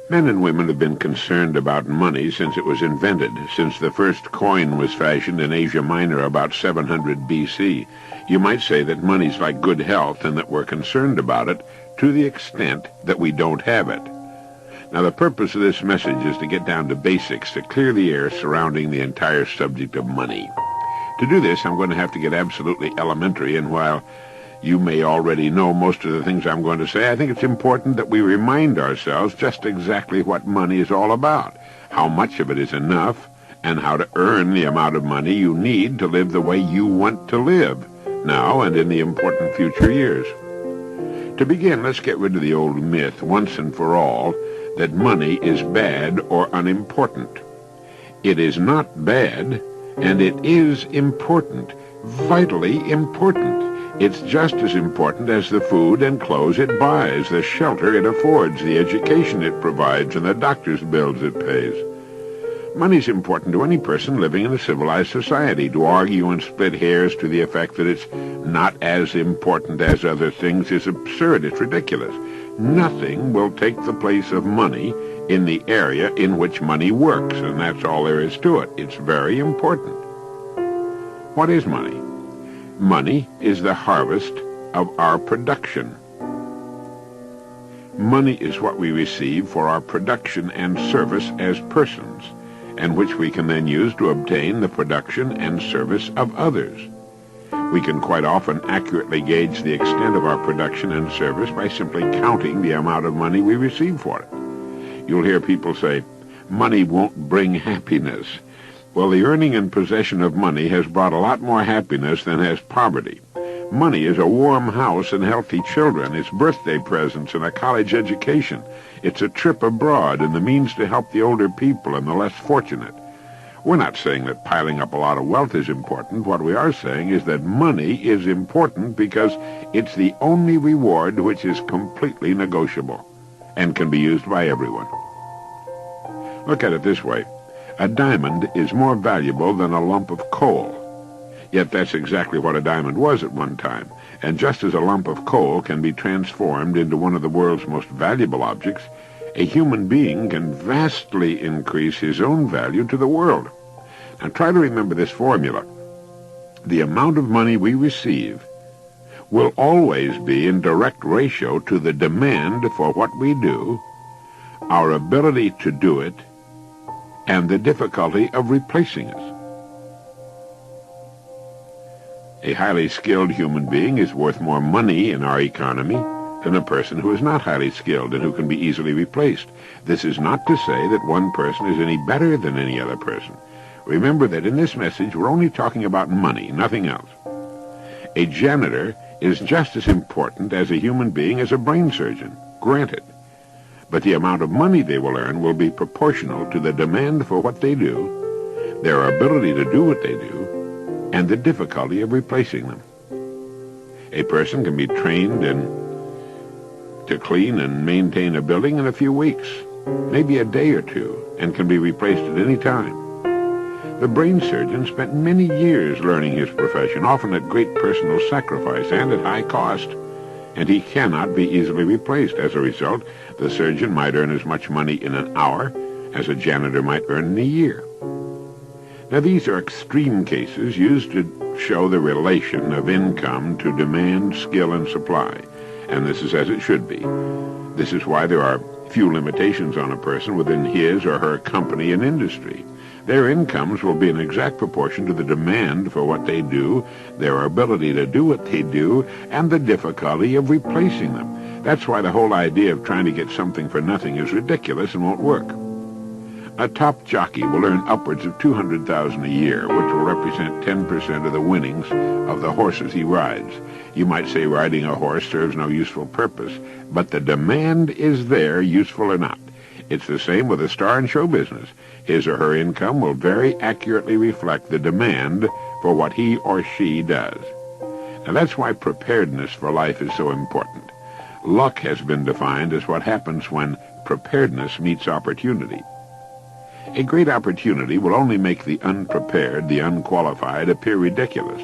Men and women have been concerned about money since it was invented, since the first coin was fashioned in Asia Minor about 700 BC. You might say that money's like good health and that we're concerned about it to the extent that we don't have it. Now, the purpose of this message is to get down to basics, to clear the air surrounding the entire subject of money. To do this, I'm going to have to get absolutely elementary, and while you may already know most of the things I'm going to say, I think it's important that we remind ourselves just exactly what money is all about, how much of it is enough, and how to earn the amount of money you need to live the way you want to live, now and in the important future years. To begin, let's get rid of the old myth, once and for all, that money is bad or unimportant. It is not bad, and it is important, vitally important. It's just as important as the food and clothes it buys, the shelter it affords, the education it provides, and the doctor's bills it pays. Money's important to any person living in a civilized society. To argue and split hairs to the effect that it's not as important as other things is absurd. It's ridiculous. Nothing will take the place of money in the area in which money works, and that's all there is to it. It's very important. What is money? Money is the harvest of our production. Money is what we receive for our production and service as persons, and which we can then use to obtain the production and service of others. We can quite often accurately gauge the extent of our production and service by simply counting the amount of money we receive for it. You'll hear people say, money won't bring happiness. Well, the earning and possession of money has brought a lot more happiness than has poverty. Money is a warm house and healthy children. It's birthday presents and a college education. It's a trip abroad and the means to help the older people and the less fortunate. We're not saying that piling up a lot of wealth is important. What we are saying is that money is important because it's the only reward which is completely negotiable and can be used by everyone. Look at it this way. A diamond is more valuable than a lump of coal. Yet that's exactly what a diamond was at one time. And just as a lump of coal can be transformed into one of the world's most valuable objects, a human being can vastly increase his own value to the world. Now try to remember this formula. The amount of money we receive will always be in direct ratio to the demand for what we do, our ability to do it, and the difficulty of replacing us. A highly skilled human being is worth more money in our economy than a person who is not highly skilled and who can be easily replaced. This is not to say that one person is any better than any other person. Remember that in this message we're only talking about money, nothing else. A janitor is just as important as a human being as a brain surgeon, granted. But the amount of money they will earn will be proportional to the demand for what they do, their ability to do what they do, and the difficulty of replacing them. A person can be trained to clean and maintain a building in a few weeks, maybe a day or two, and can be replaced at any time. The brain surgeon spent many years learning his profession, often at great personal sacrifice and at high cost, and he cannot be easily replaced. As a result, the surgeon might earn as much money in an hour as a janitor might earn in a year. Now, these are extreme cases used to show the relation of income to demand, skill, and supply, and this is as it should be. This is why there are few limitations on a person within his or her company and industry. Their incomes will be in exact proportion to the demand for what they do, their ability to do what they do, and the difficulty of replacing them. That's why the whole idea of trying to get something for nothing is ridiculous and won't work. A top jockey will earn upwards of $200,000 a year, which will represent 10% of the winnings of the horses he rides. You might say riding a horse serves no useful purpose, but the demand is there, useful or not. It's the same with a star in show business. His or her income will very accurately reflect the demand for what he or she does. Now that's why preparedness for life is so important. Luck has been defined as what happens when preparedness meets opportunity. A great opportunity will only make the unprepared, the unqualified, appear ridiculous.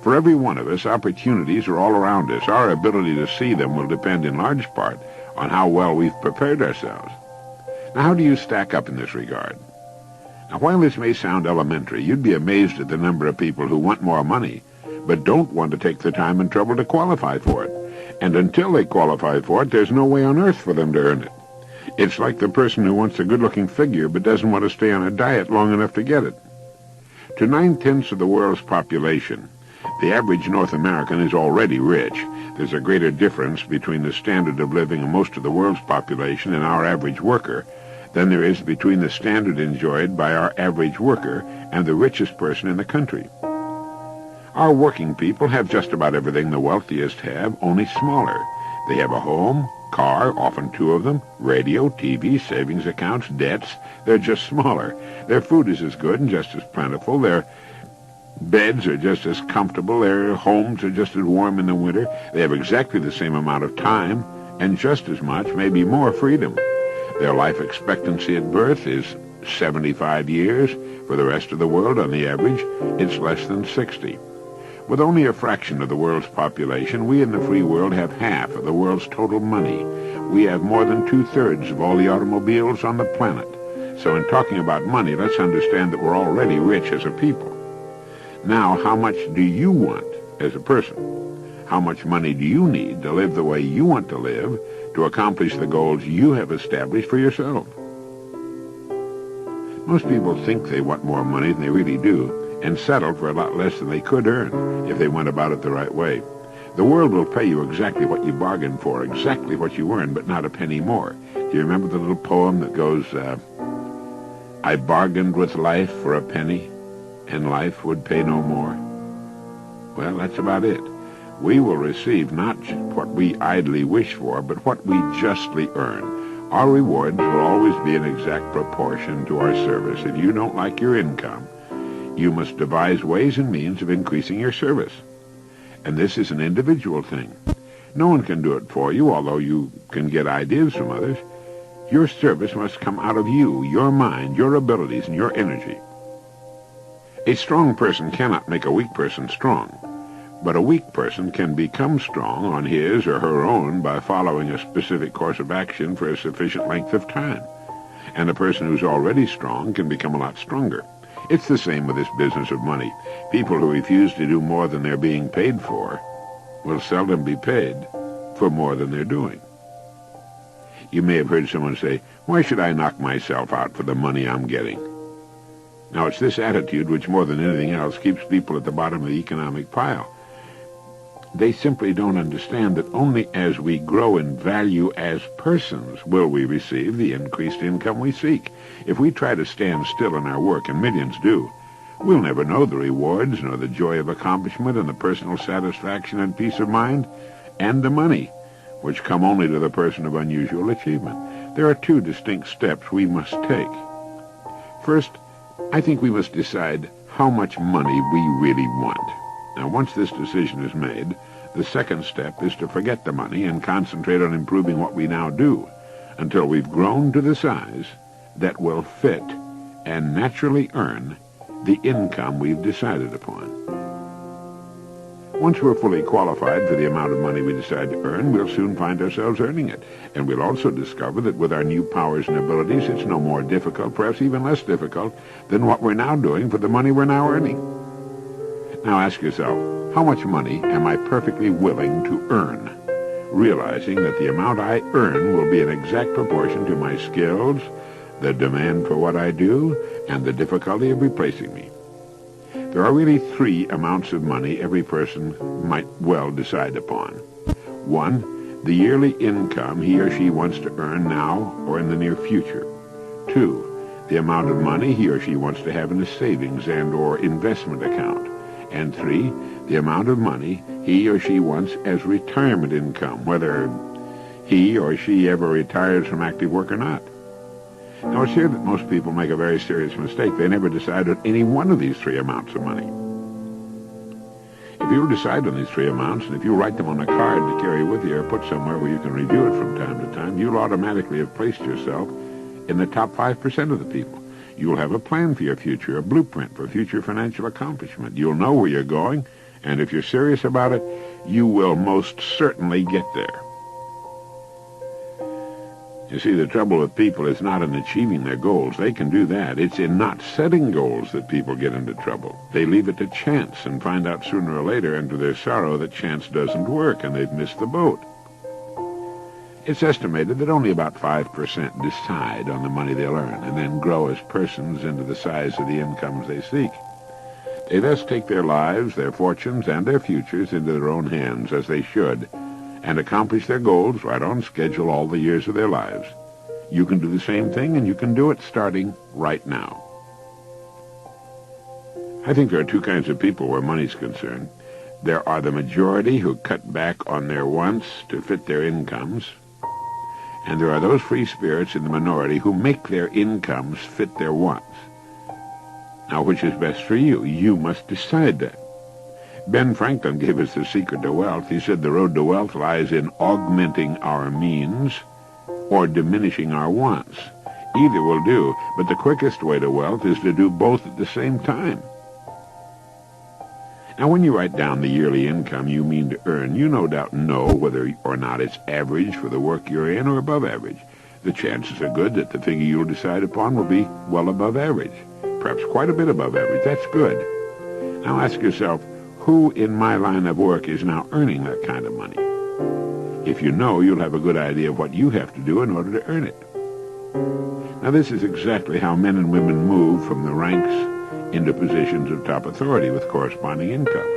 For every one of us, opportunities are all around us. Our ability to see them will depend in large part on how well we've prepared ourselves. Now, how do you stack up in this regard? Now, while this may sound elementary, you'd be amazed at the number of people who want more money, but don't want to take the time and trouble to qualify for it. And until they qualify for it, there's no way on earth for them to earn it. It's like the person who wants a good-looking figure but doesn't want to stay on a diet long enough to get it. To 9/10 of the world's population, the average North American is already rich. There's a greater difference between the standard of living of most of the world's population and our average worker than there is between the standard enjoyed by our average worker and the richest person in the country. Our working people have just about everything the wealthiest have, only smaller. They have a home, car, often two of them, radio, TV, savings accounts, debts. They're just smaller. Their food is as good and just as plentiful. Their beds are just as comfortable. Their homes are just as warm in the winter. They have exactly the same amount of time and just as much, maybe more, freedom. Their life expectancy at birth is 75 years. For the rest of the world, on the average, it's less than 60. With only a fraction of the world's population, we in the free world have half of the world's total money. We have more than 2/3 of all the automobiles on the planet. So in talking about money, let's understand that we're already rich as a people. Now, how much do you want as a person? How much money do you need to live the way you want to live, to accomplish the goals you have established for yourself? Most people think they want more money than they really do, and settle for a lot less than they could earn if they went about it the right way. The world will pay you exactly what you bargained for, exactly what you earned, but not a penny more. Do you remember the little poem that goes, I bargained with life for a penny, and life would pay no more? Well, that's about it. We will receive not what we idly wish for, but what we justly earn. Our rewards will always be in exact proportion to our service. If you don't like your income, you must devise ways and means of increasing your service. And this is an individual thing. No one can do it for you, although you can get ideas from others. Your service must come out of you, your mind, your abilities, and your energy. A strong person cannot make a weak person strong, but a weak person can become strong on his or her own by following a specific course of action for a sufficient length of time. And a person who's already strong can become a lot stronger. It's the same with this business of money. People who refuse to do more than they're being paid for will seldom be paid for more than they're doing. You may have heard someone say, why should I knock myself out for the money I'm getting? Now, it's this attitude which, more than anything else, keeps people at the bottom of the economic pile. They simply don't understand that only as we grow in value as persons will we receive the increased income we seek. If we try to stand still in our work, and millions do, we'll never know the rewards nor the joy of accomplishment and the personal satisfaction and peace of mind and the money, which come only to the person of unusual achievement. There are two distinct steps we must take. First, I think we must decide how much money we really want. Now, once this decision is made, the second step is to forget the money and concentrate on improving what we now do until we've grown to the size that will fit and naturally earn the income we've decided upon. Once we're fully qualified for the amount of money we decide to earn, we'll soon find ourselves earning it. And we'll also discover that with our new powers and abilities, it's no more difficult, perhaps even less difficult, than what we're now doing for the money we're now earning. Now ask yourself, how much money am I perfectly willing to earn, realizing that the amount I earn will be in exact proportion to my skills, the demand for what I do, and the difficulty of replacing me. There are really three amounts of money every person might well decide upon. One, the yearly income he or she wants to earn now or in the near future. Two, the amount of money he or she wants to have in a savings and or investment account. And three, the amount of money he or she wants as retirement income, whether he or she ever retires from active work or not. Now, it's here that most people make a very serious mistake. They never decide on any one of these three amounts of money. If you decide on these three amounts, and if you write them on a card to carry with you or put somewhere where you can review it from time to time, you'll automatically have placed yourself in the top 5% of the people. You'll have a plan for your future, a blueprint for future financial accomplishment. You'll know where you're going, and if you're serious about it, you will most certainly get there. You see, the trouble with people is not in achieving their goals. They can do that. It's in not setting goals that people get into trouble. They leave it to chance and find out sooner or later, and to their sorrow, that chance doesn't work and they've missed the boat. It's estimated that only about 5% decide on the money they'll earn and then grow as persons into the size of the incomes they seek. They thus take their lives, their fortunes, and their futures into their own hands, as they should, and accomplish their goals right on schedule all the years of their lives. You can do the same thing, and you can do it starting right now. I think there are two kinds of people where money's concerned. There are the majority who cut back on their wants to fit their incomes, and there are those free spirits in the minority who make their incomes fit their wants. Now, which is best for you? You must decide that. Ben Franklin gave us the secret to wealth. He said the road to wealth lies in augmenting our means or diminishing our wants. Either will do, but the quickest way to wealth is to do both at the same time. Now, when you write down the yearly income you mean to earn, you no doubt know whether or not it's average for the work you're in or above average. The chances are good that the figure you'll decide upon will be well above average, perhaps quite a bit above average. That's good. Now ask yourself, who in my line of work is now earning that kind of money? If you know, you'll have a good idea of what you have to do in order to earn it. Now, this is exactly how men and women move from the ranks into positions of top authority with corresponding incomes.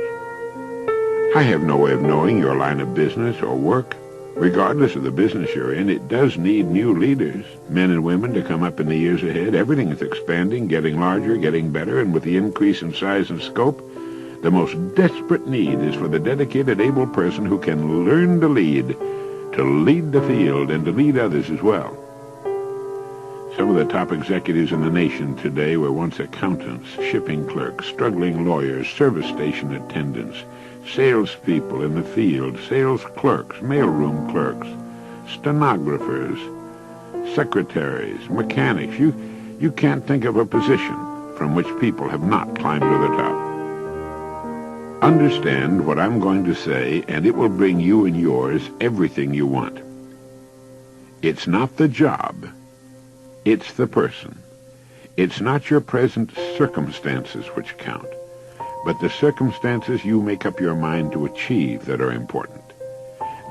I have no way of knowing your line of business or work. Regardless of the business you're in, it does need new leaders, men and women, to come up in the years ahead. Everything is expanding, getting larger, getting better, and with the increase in size and scope, the most desperate need is for the dedicated, able person who can learn to lead the field, and to lead others as well. Some of the top executives in the nation today were once accountants, shipping clerks, struggling lawyers, service station attendants, salespeople in the field, sales clerks, mailroom clerks, stenographers, secretaries, mechanics. You can't think of a position from which people have not climbed to the top. Understand what I'm going to say, and it will bring you and yours everything you want. It's not the job. It's the person. It's not your present circumstances which count, but the circumstances you make up your mind to achieve that are important.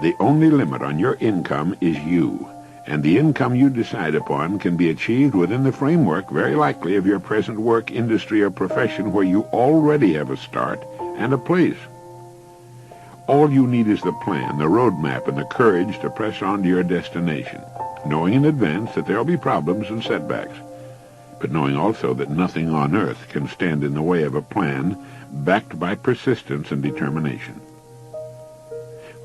The only limit on your income is you, and the income you decide upon can be achieved within the framework, very likely, of your present work, industry, or profession where you already have a start and a place. All you need is the plan, the roadmap, and the courage to press on to your destination, knowing in advance that there will be problems and setbacks, but knowing also that nothing on earth can stand in the way of a plan backed by persistence and determination.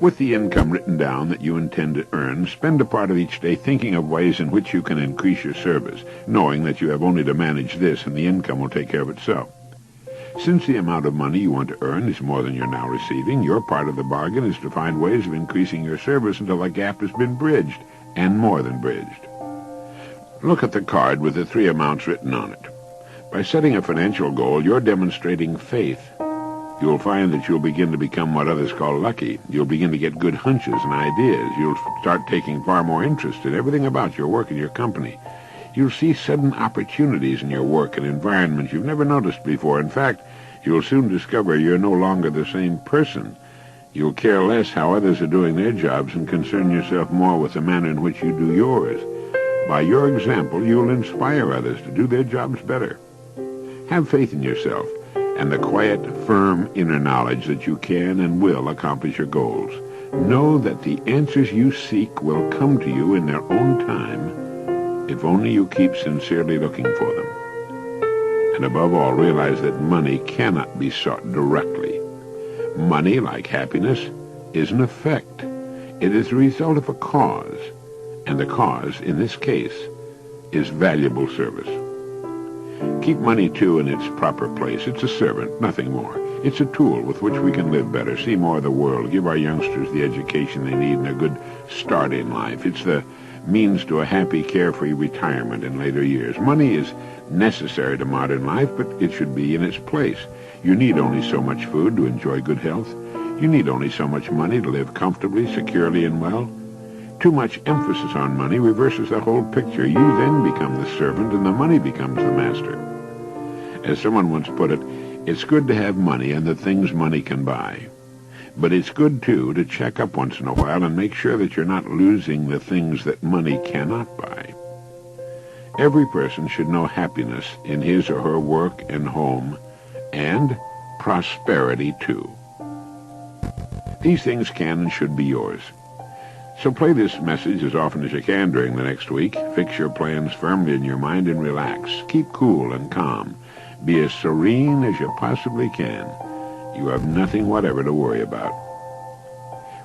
With the income written down that you intend to earn, spend a part of each day thinking of ways in which you can increase your service, knowing that you have only to manage this and the income will take care of itself. Since the amount of money you want to earn is more than you're now receiving, your part of the bargain is to find ways of increasing your service until the gap has been bridged, and more than bridged. Look at the card with the three amounts written on it. By setting a financial goal, you're demonstrating faith. You'll find that you'll begin to become what others call lucky. You'll begin to get good hunches and ideas. You'll start taking far more interest in everything about your work and your company. You'll see sudden opportunities in your work and environments you've never noticed before. In fact, you'll soon discover you're no longer the same person. You'll care less how others are doing their jobs and concern yourself more with the manner in which you do yours. By your example, you'll inspire others to do their jobs better. Have faith in yourself and the quiet, firm inner knowledge that you can and will accomplish your goals. Know that the answers you seek will come to you in their own time, if only you keep sincerely looking for them. And above all, realize that money cannot be sought directly. Money, like happiness, is an effect. It is the result of a cause, and the cause, in this case, is valuable service. Keep money, too, in its proper place. It's a servant, nothing more. It's a tool with which we can live better, see more of the world, give our youngsters the education they need and a good start in life. It's the means to a happy, carefree retirement in later years. Money is necessary to modern life, but it should be in its place. You need only so much food to enjoy good health. You need only so much money to live comfortably, securely, and well. Too much emphasis on money reverses the whole picture. You then become the servant and the money becomes the master. As someone once put it, it's good to have money and the things money can buy. But it's good, too, to check up once in a while and make sure that you're not losing the things that money cannot buy. Every person should know happiness in his or her work and home, and prosperity, too. These things can and should be yours. So play this message as often as you can during the next week. Fix your plans firmly in your mind and relax. Keep cool and calm. Be as serene as you possibly can. You have nothing whatever to worry about.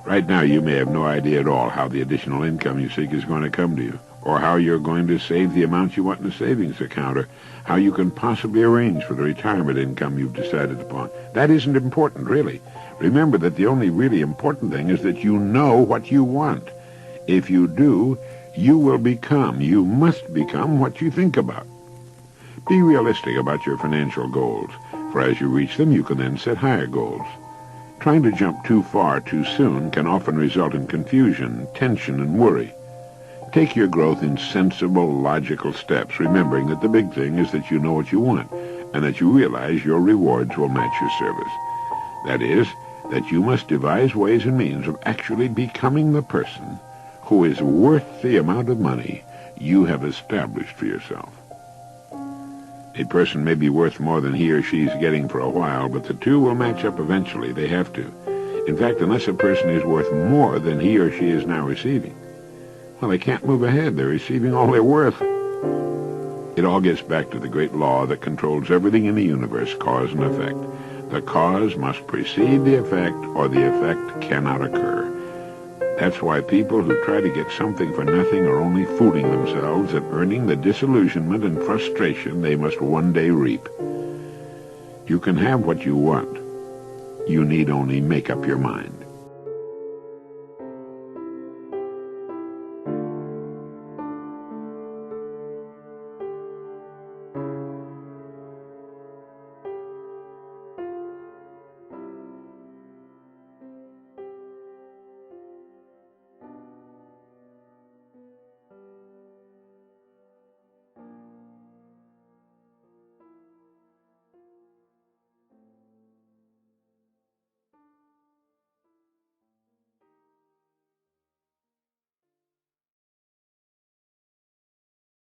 Right now, you may have no idea at all how the additional income you seek is going to come to you, or how you're going to save the amount you want in a savings account, or how you can possibly arrange for the retirement income you've decided upon. That isn't important, really. Remember that the only really important thing is that you know what you want. If you do, you must become what you think about. Be realistic about your financial goals, for as you reach them, you can then set higher goals. Trying to jump too far too soon can often result in confusion, tension, and worry. Take your growth in sensible, logical steps, remembering that the big thing is that you know what you want, and that you realize your rewards will match your service. That is, that you must devise ways and means of actually becoming the person who is worth the amount of money you have established for yourself. A person may be worth more than he or she is getting for a while, but the two will match up eventually. They have to. In fact, unless a person is worth more than he or she is now receiving, well, they can't move ahead. They're receiving all they're worth. It all gets back to the great law that controls everything in the universe, cause and effect. The cause must precede the effect, or the effect cannot occur. That's why people who try to get something for nothing are only fooling themselves and earning the disillusionment and frustration they must one day reap. You can have what you want. You need only make up your mind.